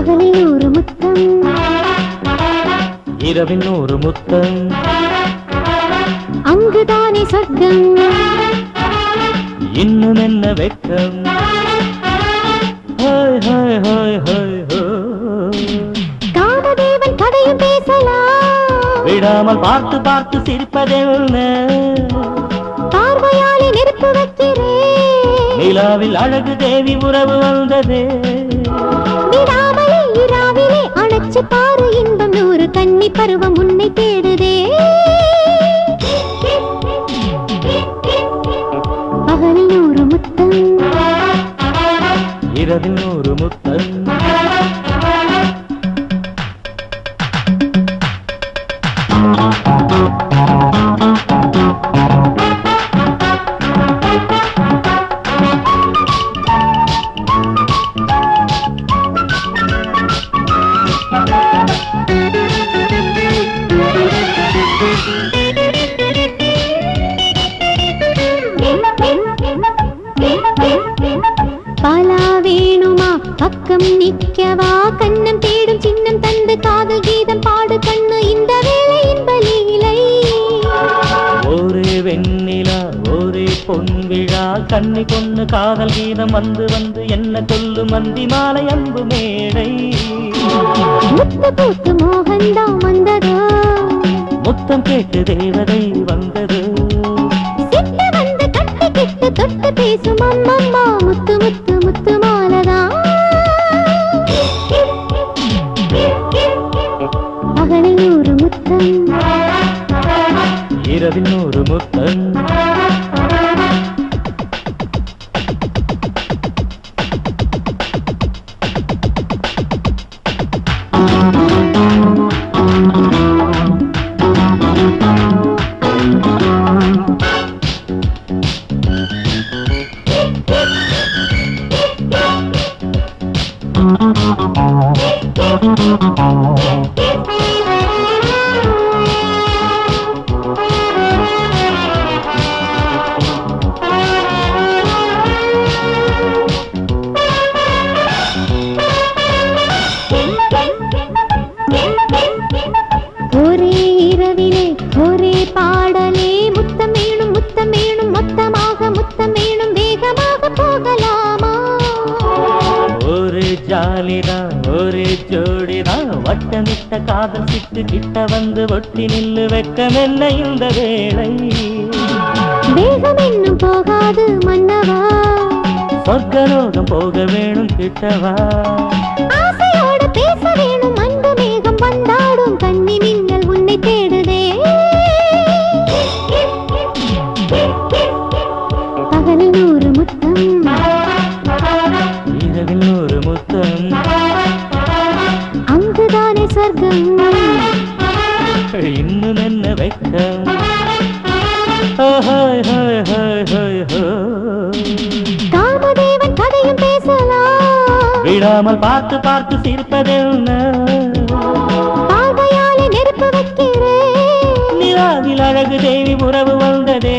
பகலில் ஒரு முத்தம், இரவின் ஒரு முத்தம், அங்குதானே சொர்க்கம். இன்னும் என்ன வெட்கம்? ஹாய் ஹாய் ஹாய் ஹாய் ஹோ. காமதேவன் கதையும் பேசலாம், விடாமல் பார்த்து பார்த்து சிரிப்பதென்ன? பார்வையாலே நெருப்பு வைக்கிறேன், நிலாவில் அழகு தேவி உறவு வந்ததே. விடாமலே இராவிலே அணைச்சு பாரு இன்பம் நூறு, கன்னி பருவம் உன்னை தேடுதே. பகலில் ஒரு முத்தம், இரவில் ஒரு முத்தம், பாலா வேணுமா பக்கம் நிக்கவா, கண்ணம் தேடும் சின்னம் தந்து காதல் கீதம் பாடு கண்ணு, இந்த வேளை இன்ப லீலை. ஒரே வெண்ணிலா ஒரே பொன்விழா, கண்ணி பொண்ணு காதல் கீதம் வந்து வந்து என்ன சொல்லு மந்தி மாலை அன்பு மேடை. முத்து பூத்து மோகன்தான் வந்ததோ, முத்தம் கேட்டு தேவதை வந்தது. சிட்டு வந்து கட்டி கிட்டு தொட்டு பேசும் அம்மம்மா, முத்து முத்து முத்து மாலதான். பகலில் ஒரு முத்தம், இரவில் ஒரு முத்தம், ஒரே இரவிலே ஒரே பாடலே, முத்தம் வேணும் முத்தம் வேணும் மொத்தமாக முத்தம் வேணும், வேகமாக போகலாமா? ஒரு ஜாலிதா ஒரு ஜோடிதா, வட்டமிட்ட காதல் சிட்டு கிட்ட வந்து ஒட்டி நில்லு, வெட்கம் என்ன இந்த வேளை? வேகம் இன்னும் போகாது மன்னவா, சொர்க்கலோகம் போக வேணும் கிட்டவா. ஆசையோடு பேச வேணும் அன்பு மேகம் வந்தாடும், கண்ணி மின்னல் உன்னை தேடுதே. பகலில் ஒரு முத்தம், இரவில் ஒரு முத்தம், அங்குதானே சொர்க்கம். இன்னும் என்ன வெட்கம்? ஹாய் ஹாய் ஹாய் ஹாய் ஹோ. காமதேவன் கதையும் பேசலாம், விடாமல் பார்த்து பார்த்து சிரிப்பதென்ன? பார்வையாலே நெருப்பு வைக்கிறேன், நிலாவில் அழகு தேவி உறவு வந்ததே.